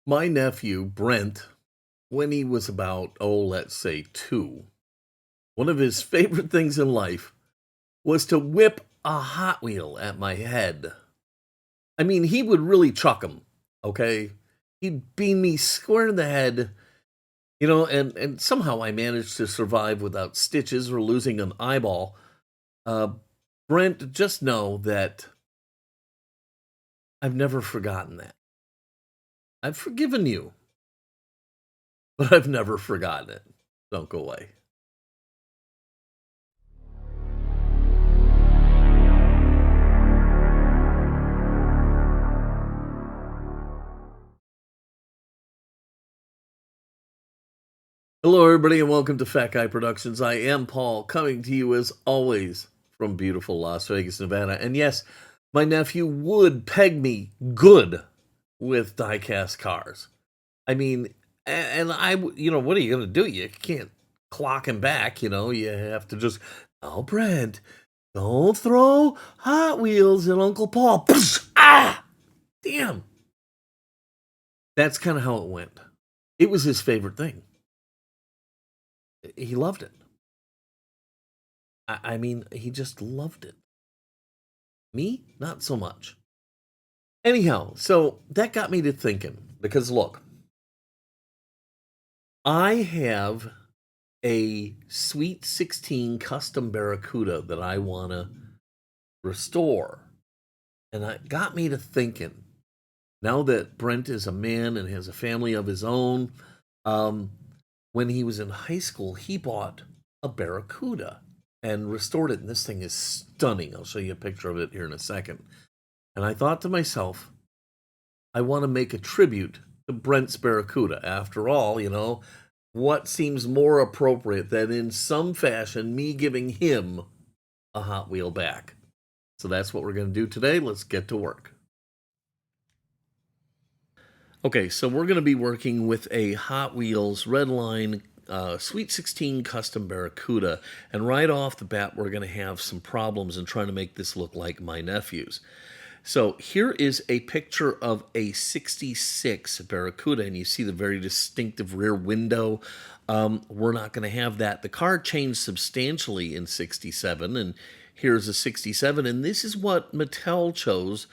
My nephew, Brent, when he was about, let's say 2, one of his favorite things in life was to whip a Hot Wheel at my head. I mean, he would really chuck them, okay? He'd beam me square in the head, and somehow I managed to survive without stitches or losing an eyeball. Uh, Brent, just know that I've never forgotten that. I've forgiven you, but I've never forgotten it. Don't go away. Hello, everybody, and welcome to Fat Guy Productions. I am Paul, coming to you as always from beautiful Las Vegas, Nevada. And yes, my nephew would peg me good with diecast cars. I mean, and what are you going to do? You can't clock him back, you have to just, oh, Brent, don't throw Hot Wheels at Uncle Paul. Ah! Damn. That's kind of how it went. It was his favorite thing. He loved it. I mean, he just loved it. Me, not so much. Anyhow, so that got me to thinking, because look, I have a Sweet 16 custom Barracuda that I want to restore. And it got me to thinking, now that Brent is a man and has a family of his own, um, when he was in high school, he bought a Barracuda and restored it. And this thing is stunning. I'll show you a picture of it here in a second. And I thought to myself, I want to make a tribute to Brent's Barracuda. After all, what seems more appropriate than in some fashion me giving him a Hot Wheel back? So that's what we're going to do today. Let's get to work. Okay, so we're going to be working with a Hot Wheels Redline Sweet 16 Custom Barracuda. And right off the bat, we're going to have some problems in trying to make this look like my nephew's. So here is a picture of a 66 Barracuda, and you see the very distinctive rear window. We're not going to have that. The car changed substantially in 67, and here's a 67, and this is what Mattel chose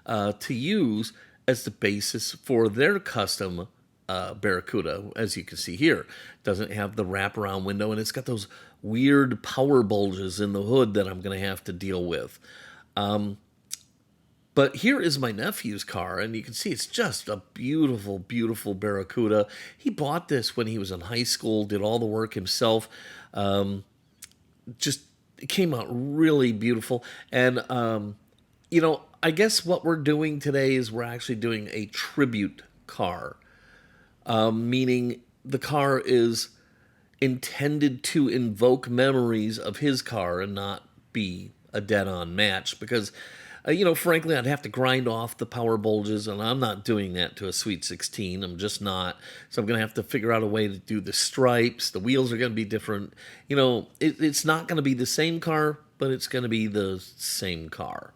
to use as the basis for their custom Barracuda, as you can see here. It doesn't have the wraparound window, and it's got those weird power bulges in the hood that I'm going to have to deal with. But here is my nephew's car, and you can see it's just a beautiful, beautiful Barracuda. He bought this when he was in high school, did all the work himself. Just it came out really beautiful. And, I guess what we're doing today is we're actually doing a tribute car, meaning the car is intended to invoke memories of his car and not be a dead-on match, because frankly, I'd have to grind off the power bulges, and I'm not doing that to a Sweet 16. I'm just not. So I'm going to have to figure out a way to do the stripes. The wheels are going to be different. It's not going to be the same car, but it's going to be the same car.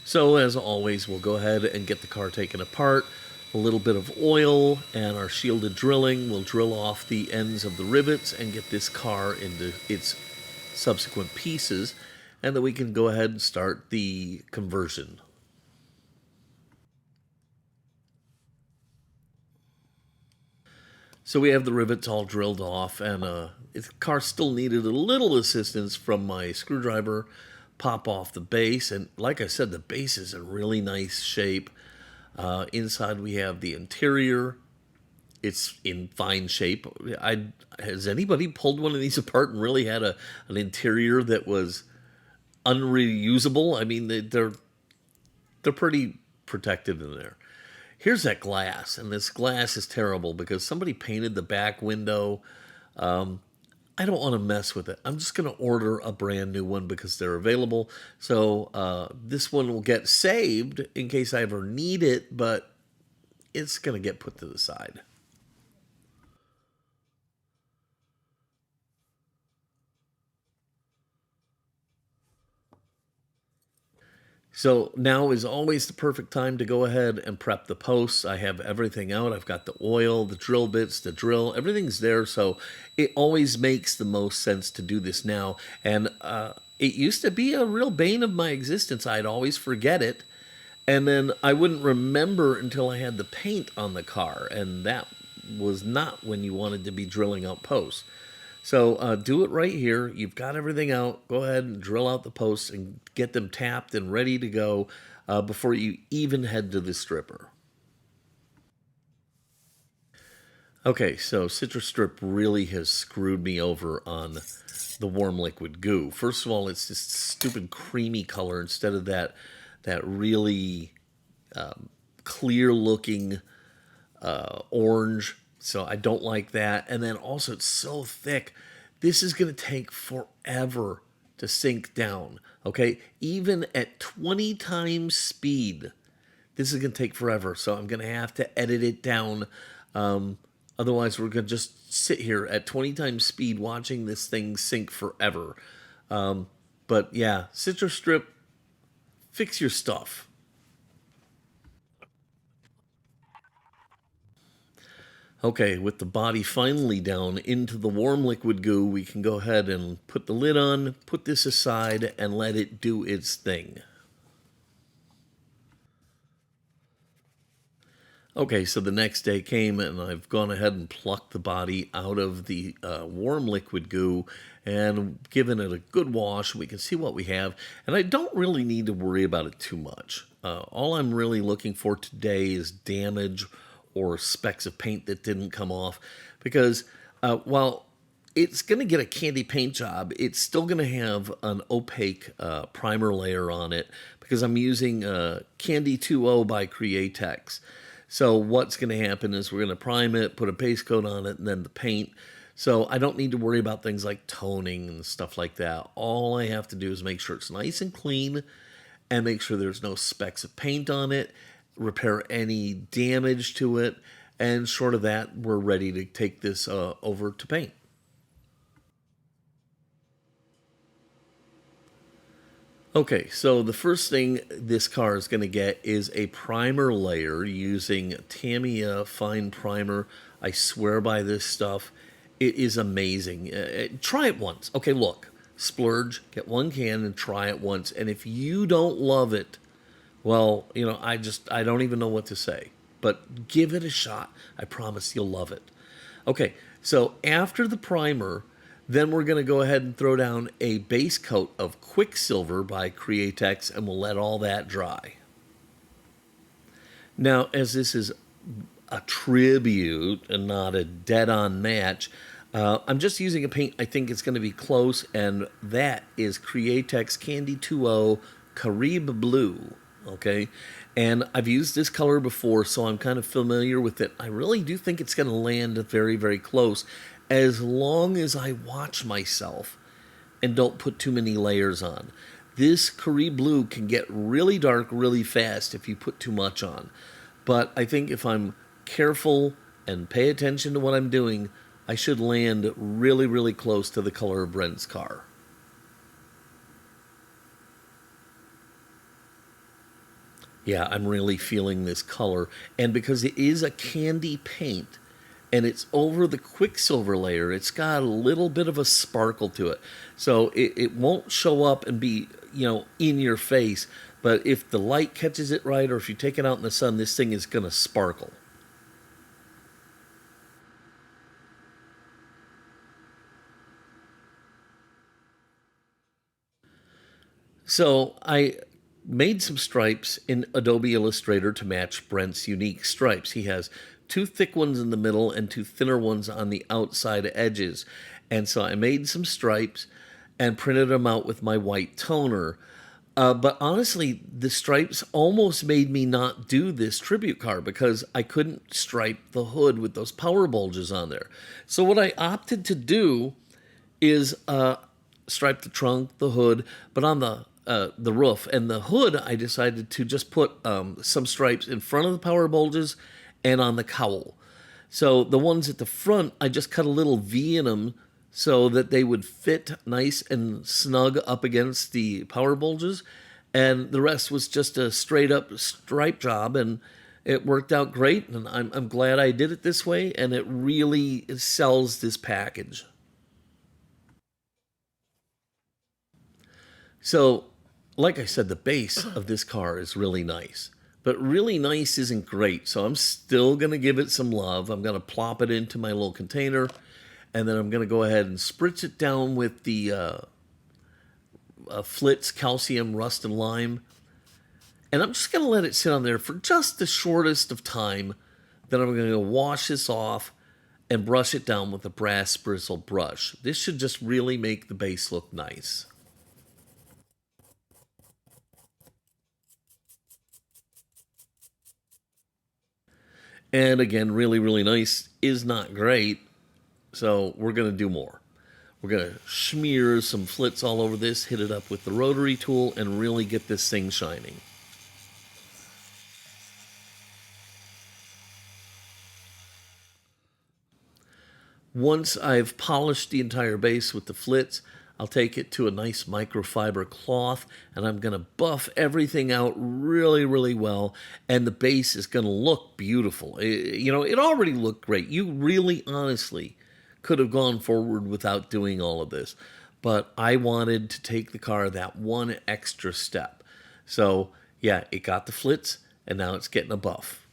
So as always, we'll go ahead and get the car taken apart. A little bit of oil and our shielded drilling will drill off the ends of the rivets and get this car into its subsequent pieces, and then we can go ahead and start the conversion. So we have the rivets all drilled off, and the car still needed a little assistance from my screwdriver. Pop off the base, and like I said, the base is in really nice shape. Inside we have the interior. It's in fine shape. Has anybody pulled one of these apart and really had an interior that was unreusable? I mean, they're pretty protected in there. Here's that glass, and this glass is terrible because somebody painted the back window. I don't want to mess with it. I'm just going to order a brand new one because they're available. So this one will get saved in case I ever need it, but it's going to get put to the side. So now is always the perfect time to go ahead and prep the posts. I have everything out. I've got the oil, the drill bits, the drill, everything's there. So it always makes the most sense to do this now. And it used to be a real bane of my existence. I'd always forget it. And then I wouldn't remember until I had the paint on the car. And that was not when you wanted to be drilling out posts. So do it right here. You've got everything out. Go ahead and drill out the posts and get them tapped and ready to go before you even head to the stripper. Okay, so Citrus Strip really has screwed me over on the warm liquid goo. First of all, it's this stupid creamy color instead of that really clear looking orange. So I don't like that. And then also it's so thick. This is going to take forever to sink down. Okay. Even at 20 times speed, this is going to take forever. So I'm going to have to edit it down. Otherwise, we're going to just sit here at 20 times speed watching this thing sink forever. But yeah, Citrus Strip, fix your stuff. Okay, with the body finally down into the warm liquid goo, we can go ahead and put the lid on, put this aside, and let it do its thing. Okay, so the next day came and I've gone ahead and plucked the body out of the warm liquid goo and given it a good wash. We can see what we have, and I don't really need to worry about it too much. All I'm really looking for today is damage or specks of paint that didn't come off, because while it's going to get a candy paint job, it's still going to have an opaque primer layer on it because I'm using Candy 2.0 by Createx. So what's going to happen is we're going to prime it, put a base coat on it, and then the paint. So I don't need to worry about things like toning and stuff like that. All I have to do is make sure it's nice and clean and make sure there's no specks of paint on it, repair any damage to it, and short of that, we're ready to take this over to paint. Okay, so the first thing this car is going to get is a primer layer using Tamiya Fine Primer. I swear by this stuff. It is amazing. Try it once. Okay, look. Splurge, get one can and try it once. And if you don't love it, well, I don't even know what to say. But give it a shot. I promise you'll love it. Okay, so after the primer, then we're going to go ahead and throw down a base coat of Quicksilver by Createx, and we'll let all that dry. Now, as this is a tribute and not a dead-on match, I'm just using a paint I think it's going to be close, and that is Createx Candy 2.0 Caribe Blue. Okay, and I've used this color before, so I'm kind of familiar with it. I really do think it's going to land very, very close, as long as I watch myself and don't put too many layers on. This Caribe Blue can get really dark really fast if you put too much on. But I think if I'm careful and pay attention to what I'm doing, I should land really, really close to the color of Brent's car. Yeah, I'm really feeling this color. And because it is a candy paint and it's over the Quicksilver layer, it's got a little bit of a sparkle to it. So it won't show up and be, in your face. But if the light catches it right, or if you take it out in the sun, this thing is going to sparkle. So I made some stripes in Adobe Illustrator to match Brent's unique stripes. He has two thick ones in the middle and two thinner ones on the outside edges. And so I made some stripes and printed them out with my white toner. But honestly, the stripes almost made me not do this tribute car because I couldn't stripe the hood with those power bulges on there. So what I opted to do is stripe the trunk, the hood, but on the roof and the hood, I decided to just put some stripes in front of the power bulges and on the cowl. So the ones at the front, I just cut a little V in them so that they would fit nice and snug up against the power bulges. and the rest was just a straight up stripe job, and it worked out great, and I'm glad I did it this way, and it really sells this package. So, like I said, the base of this car is really nice. But really nice isn't great, so I'm still going to give it some love. I'm going to plop it into my little container, and then I'm going to go ahead and spritz it down with the Flitz Calcium Rust and Lime. And I'm just going to let it sit on there for just the shortest of time. Then I'm going to wash this off and brush it down with a brass bristle brush. This should just really make the base look nice. And again, really, really nice is not great, so we're going to do more. We're going to smear some Flitz all over this, hit it up with the rotary tool, and really get this thing shining. Once I've polished the entire base with the Flitz, I'll take it to a nice microfiber cloth, and I'm going to buff everything out really, really well, and the base is going to look beautiful. It already looked great. You really, honestly could have gone forward without doing all of this, but I wanted to take the car that one extra step. So, yeah, it got the Flitz, and now it's getting a buff.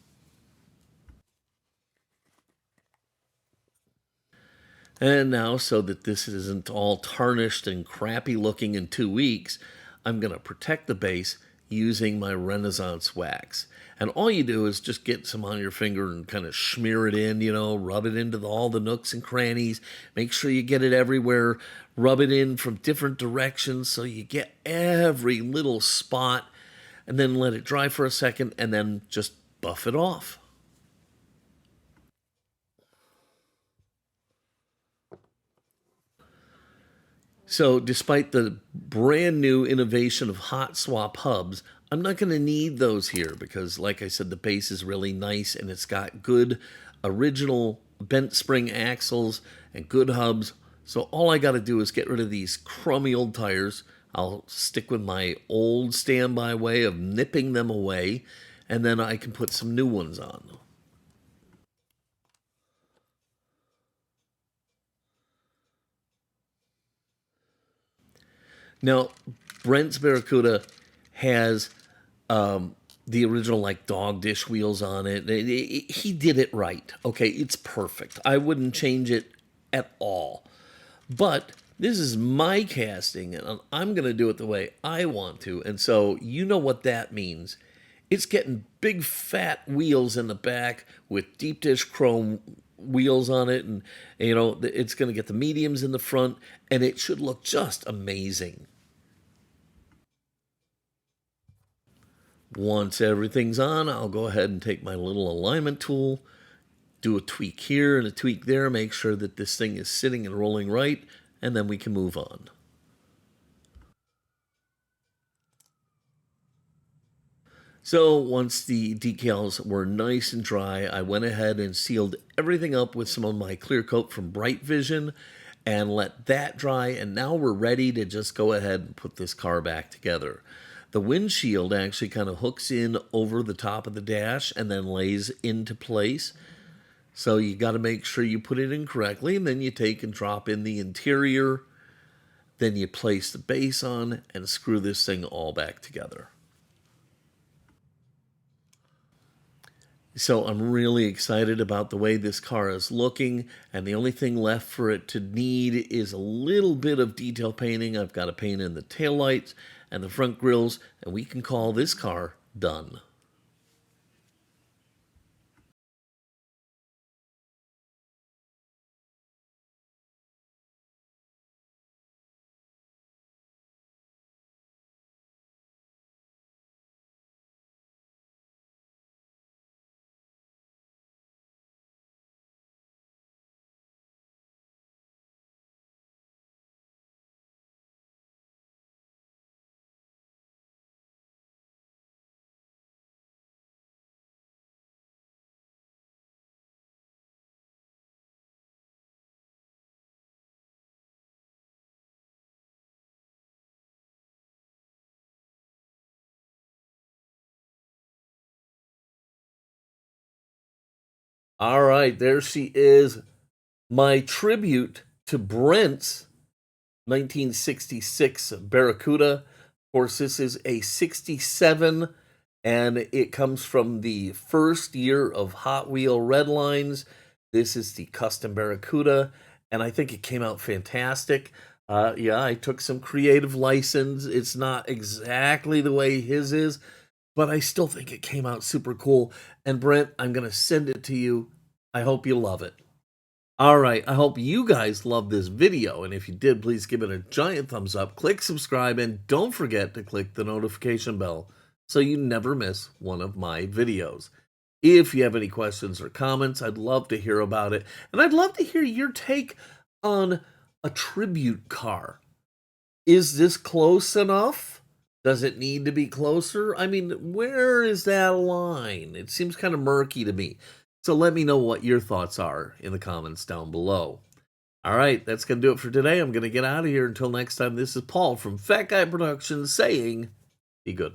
And now, so that this isn't all tarnished and crappy looking in 2 weeks, I'm going to protect the base using my Renaissance wax. And all you do is just get some on your finger and kind of smear it in, rub it into all the nooks and crannies. Make sure you get it everywhere. Rub it in from different directions so you get every little spot. And then let it dry for a second and then just buff it off. So, despite the brand new innovation of hot swap hubs, I'm not going to need those here because, like I said, the base is really nice and it's got good original bent spring axles and good hubs. So, all I got to do is get rid of these crummy old tires. I'll stick with my old standby way of nipping them away, and then I can put some new ones on. Now, Brent's Barracuda has the original like dog dish wheels on it. He did it right. Okay, it's perfect. I wouldn't change it at all. But this is my casting, and I'm going to do it the way I want to. And so you know what that means. It's getting big fat wheels in the back with deep dish chrome wheels on it, and it's going to get the mediums in the front, and it should look just amazing. Once everything's on, I'll go ahead and take my little alignment tool, do a tweak here and a tweak there, make sure that this thing is sitting and rolling right, and then we can move on. So once the decals were nice and dry, I went ahead and sealed everything up with some of my clear coat from Bright Vision and let that dry, and now we're ready to just go ahead and put this car back together. The windshield actually kind of hooks in over the top of the dash and then lays into place. So you got to make sure you put it in correctly, and then you take and drop in the interior. Then you place the base on and screw this thing all back together. So I'm really excited about the way this car is looking, and the only thing left for it to need is a little bit of detail painting. I've got to paint in the taillights and the front grills, and we can call this car done. All right, there she is. My tribute to Brent's 1966 Barracuda. Of course, this is a 67, and it comes from the first year of Hot Wheel Redlines. This is the custom Barracuda, and I think it came out fantastic. Yeah, I took some creative license. It's not exactly the way his is, but I still think it came out super cool. And Brent, I'm going to send it to you. I hope you love it. All right, I hope you guys love this video, and if you did, please give it a giant thumbs up, click subscribe, and don't forget to click the notification bell so you never miss one of my videos. If you have any questions or comments, I'd love to hear about it, and I'd love to hear your take on a tribute car. Is this close enough? Does it need to be closer? I mean, where is that line? It seems kind of murky to me. So let me know what your thoughts are in the comments down below. All right, that's going to do it for today. I'm going to get out of here. Until next time, this is Paul from Fat Guy Productions saying, be good.